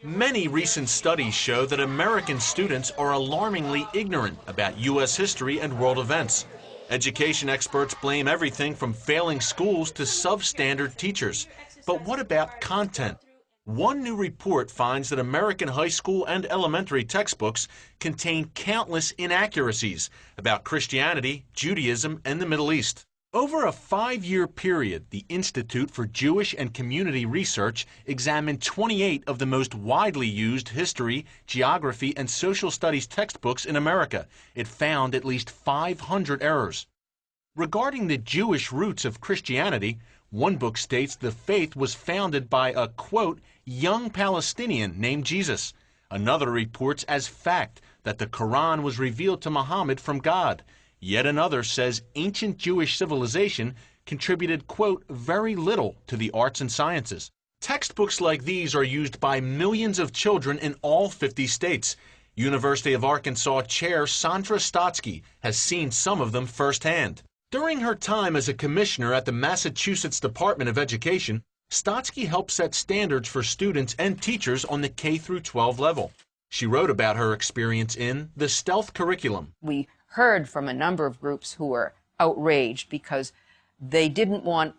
Many recent studies show that American students are alarmingly ignorant about U.S. history and world events. Education experts blame everything from failing schools to substandard teachers. But what about content? One new report finds that American high school and elementary textbooks contain countless inaccuracies about Christianity, Judaism, and the Middle East. Over a 5-year period, the Institute for Jewish and Community Research examined 28 of the most widely used history, geography, and social studies textbooks in America. It found at least 500 errors. Regarding the Jewish roots of Christianity, one book states the faith was founded by a, quote, young Palestinian named Jesus. Another reports as fact that the Quran was revealed to Muhammad from God. Yet another says ancient Jewish civilization contributed, quote, very little to the arts and sciences. Textbooks like these are used by millions of children in all 50 states. University of Arkansas Chair Sandra Stotsky has seen some of them firsthand. During her time as a commissioner at the Massachusetts Department of Education, Stotsky helped set standards for students and teachers on the K-12 level. She wrote about her experience in The Stealth Curriculum. We heard from a number of groups who were outraged because they didn't want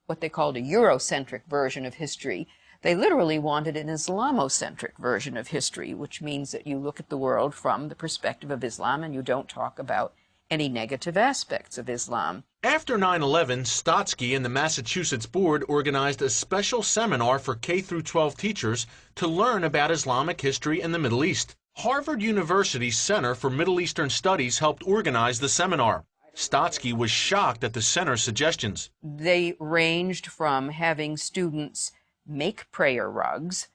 what they called a Eurocentric version of history. They literally wanted an Islamocentric version of history, which means that you look at the world from the perspective of Islam and you don't talk about any negative aspects of Islam. After 9/11, Stotsky and the Massachusetts Board organized a special seminar for K-12 teachers to learn about Islamic history in the Middle East. Harvard University's Center for Middle Eastern Studies helped organize the seminar. Stotsky was shocked at the center's suggestions. They ranged from having students make prayer rugs,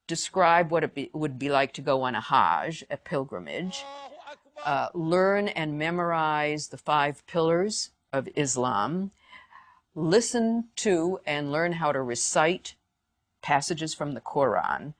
describe what it would be like to go on a Hajj, a pilgrimage, learn and memorize the 5 pillars of Islam, listen to and learn how to recite passages from the Quran,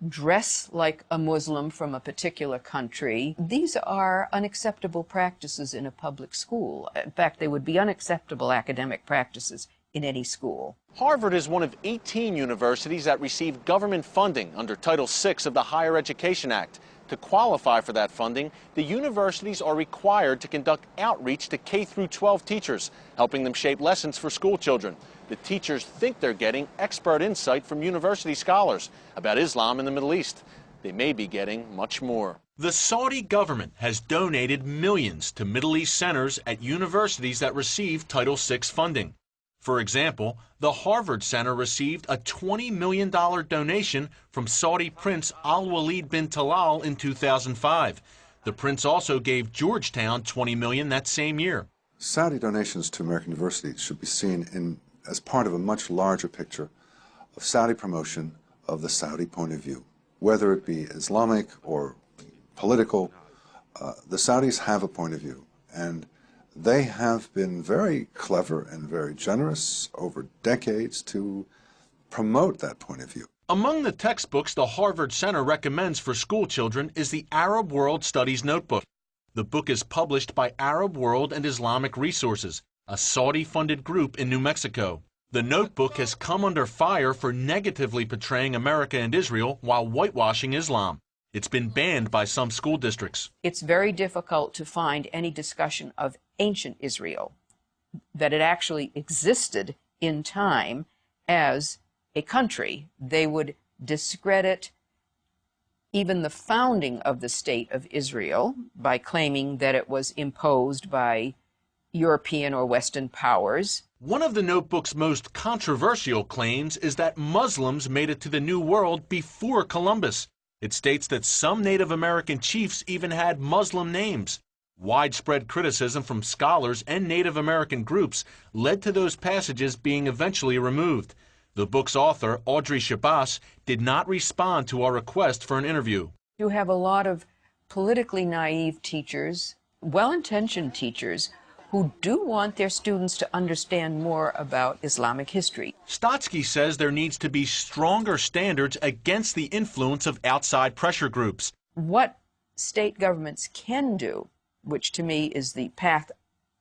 dress like a Muslim from a particular country. These are unacceptable practices in a public school. In fact, they would be unacceptable academic practices in any school. Harvard is one of 18 universities that receive government funding under Title VI of the Higher Education Act. To qualify for that funding, the universities are required to conduct outreach to K-12 teachers, helping them shape lessons for school children. The teachers think they're getting expert insight from university scholars about Islam in the Middle East. They may be getting much more. The Saudi government has donated millions to Middle East centers at universities that receive Title VI funding. For example, the Harvard Center received a $20 million donation from Saudi Prince Al-Walid bin Talal in 2005. The prince also gave Georgetown $20 million that same year. Saudi donations to American universities should be seen as part of a much larger picture of Saudi promotion of the Saudi point of view. Whether it be Islamic or political, the Saudis have a point of view, and they have been very clever and very generous over decades to promote that point of view. Among the textbooks the Harvard Center recommends for school children is the Arab World Studies Notebook. The book is published by Arab World and Islamic Resources, a Saudi-funded group in New Mexico. The notebook has come under fire for negatively portraying America and Israel while whitewashing Islam. It's been banned by some school districts. It's very difficult to find any discussion of ancient Israel, that it actually existed in time as a country. They would discredit even the founding of the State of Israel by claiming that it was imposed by European or Western powers. One of the notebook's most controversial claims is that Muslims made it to the New World before Columbus. It states that some Native American chiefs even had Muslim names. Widespread criticism from scholars and Native American groups led to those passages being eventually removed. The book's author, Audrey Shabazz, did not respond to our request for an interview. You have a lot of politically naive teachers, well-intentioned teachers, who do want their students to understand more about Islamic history. Stotsky says there needs to be stronger standards against the influence of outside pressure groups. What state governments can do, which to me is the path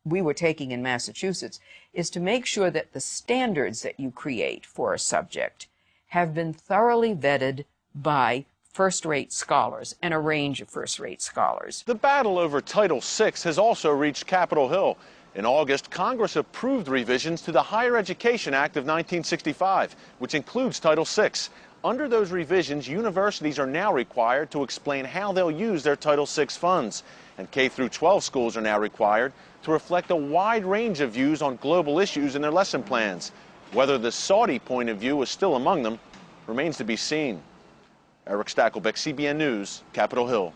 we were taking in Massachusetts, is to make sure that the standards that you create for a subject have been thoroughly vetted by first-rate scholars and a range of first-rate scholars. The battle over Title VI has also reached Capitol Hill. In August, Congress approved revisions to the Higher Education Act of 1965, which includes Title VI. Under those revisions, universities are now required to explain how they'll use their Title VI funds. And K-12 schools are now required to reflect a wide range of views on global issues in their lesson plans. Whether the Saudi point of view is still among them remains to be seen. Eric Stakelbeck, CBN News, Capitol Hill.